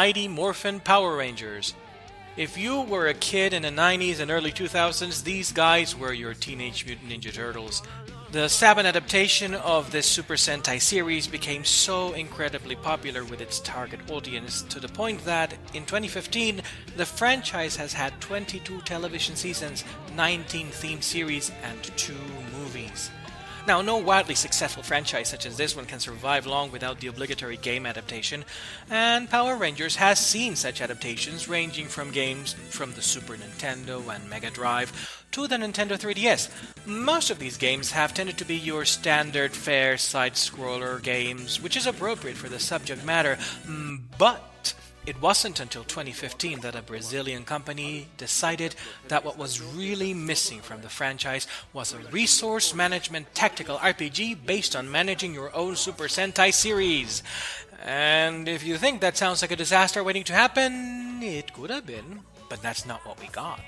Mighty Morphin Power Rangers. If you were a kid in the 90s and early 2000s, these guys were your Teenage Mutant Ninja Turtles. The Saban adaptation of this Super Sentai series became so incredibly popular with its target audience to the point that, in 2015, the franchise has had 22 television seasons, 19 themed series, and 2 movies. Now, no wildly successful franchise such as this one can survive long without the obligatory game adaptation, and Power Rangers has seen such adaptations ranging from games from the Super Nintendo and Mega Drive to the Nintendo 3DS. Most of these games have tended to be your standard fare side-scroller games, which is appropriate for the subject matter, but it wasn't until 2015 that a Brazilian company decided that what was really missing from the franchise was a resource management tactical RPG based on managing your own Super Sentai series. And if you think that sounds like a disaster waiting to happen, it could have been, but that's not what we got.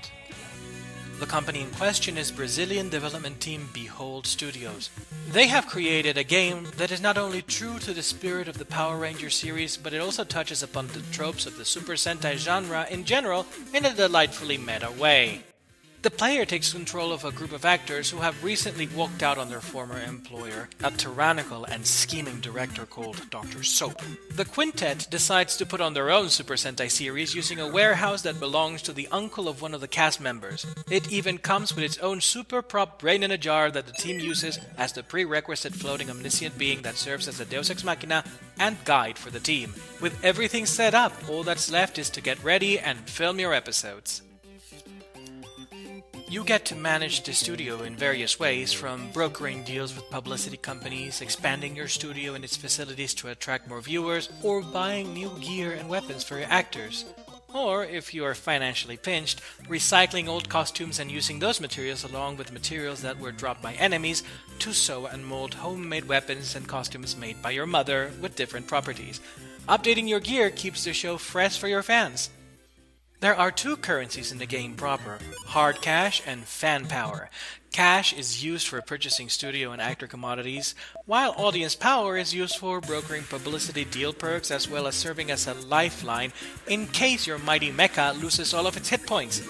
The company in question is Brazilian development team Behold Studios. They have created a game that is not only true to the spirit of the Power Rangers series, but it also touches upon the tropes of the Super Sentai genre in general in a delightfully meta way. The player takes control of a group of actors who have recently walked out on their former employer, a tyrannical and scheming director called Dr. Soap. The quintet decides to put on their own Super Sentai series using a warehouse that belongs to the uncle of one of the cast members. It even comes with its own super prop brain in a jar that the team uses as the prerequisite floating omniscient being that serves as a deus ex machina and guide for the team. With everything set up, all that's left is to get ready and film your episodes. You get to manage the studio in various ways, from brokering deals with publicity companies, expanding your studio and its facilities to attract more viewers, or buying new gear and weapons for your actors. Or, if you are financially pinched, recycling old costumes and using those materials along with materials that were dropped by enemies to sew and mold homemade weapons and costumes made by your mother with different properties. Updating your gear keeps the show fresh for your fans. There are 2 currencies in the game proper, hard cash and fan power. Cash is used for purchasing studio and actor commodities, while audience power is used for brokering publicity deal perks as well as serving as a lifeline in case your mighty mecha loses all of its hit points.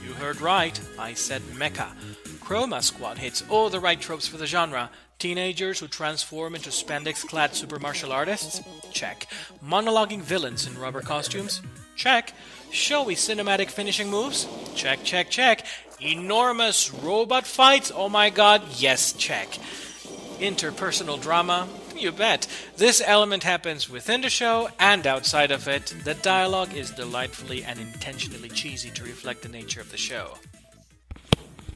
You heard right, I said mecha. Chroma Squad hits all the right tropes for the genre. Teenagers who transform into spandex-clad super martial artists? Check. Monologuing villains in rubber costumes? Check. Showy cinematic finishing moves? Check, check, check. Enormous robot fights? Oh my god, yes, check. Interpersonal drama? You bet. This element happens within the show and outside of it. The dialogue is delightfully and intentionally cheesy to reflect the nature of the show.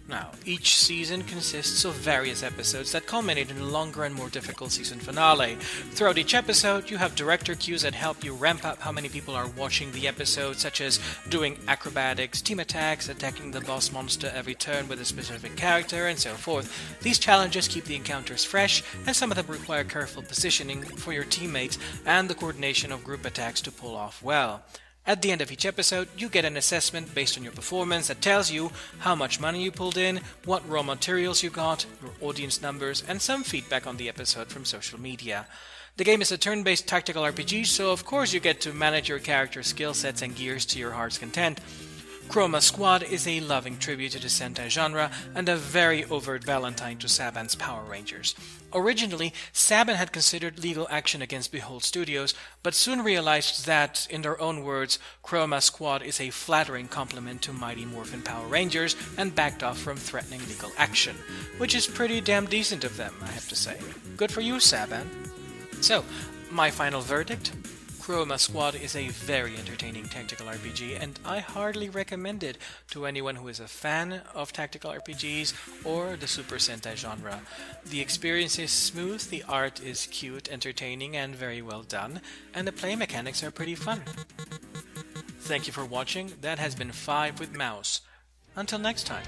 Now, each season consists of various episodes that culminate in a longer and more difficult season finale. Throughout each episode, you have director cues that help you ramp up how many people are watching the episode, such as doing acrobatics, team attacks, attacking the boss monster every turn with a specific character, and so forth. These challenges keep the encounters fresh, and some of them require careful positioning for your teammates and the coordination of group attacks to pull off well. At the end of each episode, you get an assessment based on your performance that tells you how much money you pulled in, what raw materials you got, your audience numbers, and some feedback on the episode from social media. The game is a turn-based tactical RPG, so of course you get to manage your character's skill sets and gears to your heart's content. Chroma Squad is a loving tribute to the Sentai genre and a very overt valentine to Saban's Power Rangers. Originally, Saban had considered legal action against Behold Studios, but soon realized that, in their own words, Chroma Squad is a flattering compliment to Mighty Morphin Power Rangers and backed off from threatening legal action. Which is pretty damn decent of them, I have to say. Good for you, Saban. So, my final verdict? Chroma Squad is a very entertaining tactical RPG, and I heartily recommend it to anyone who is a fan of tactical RPGs or the Super Sentai genre. The experience is smooth, the art is cute, entertaining, and very well done, and the play mechanics are pretty fun. Thank you for watching. That has been 5 with Mouse. Until next time.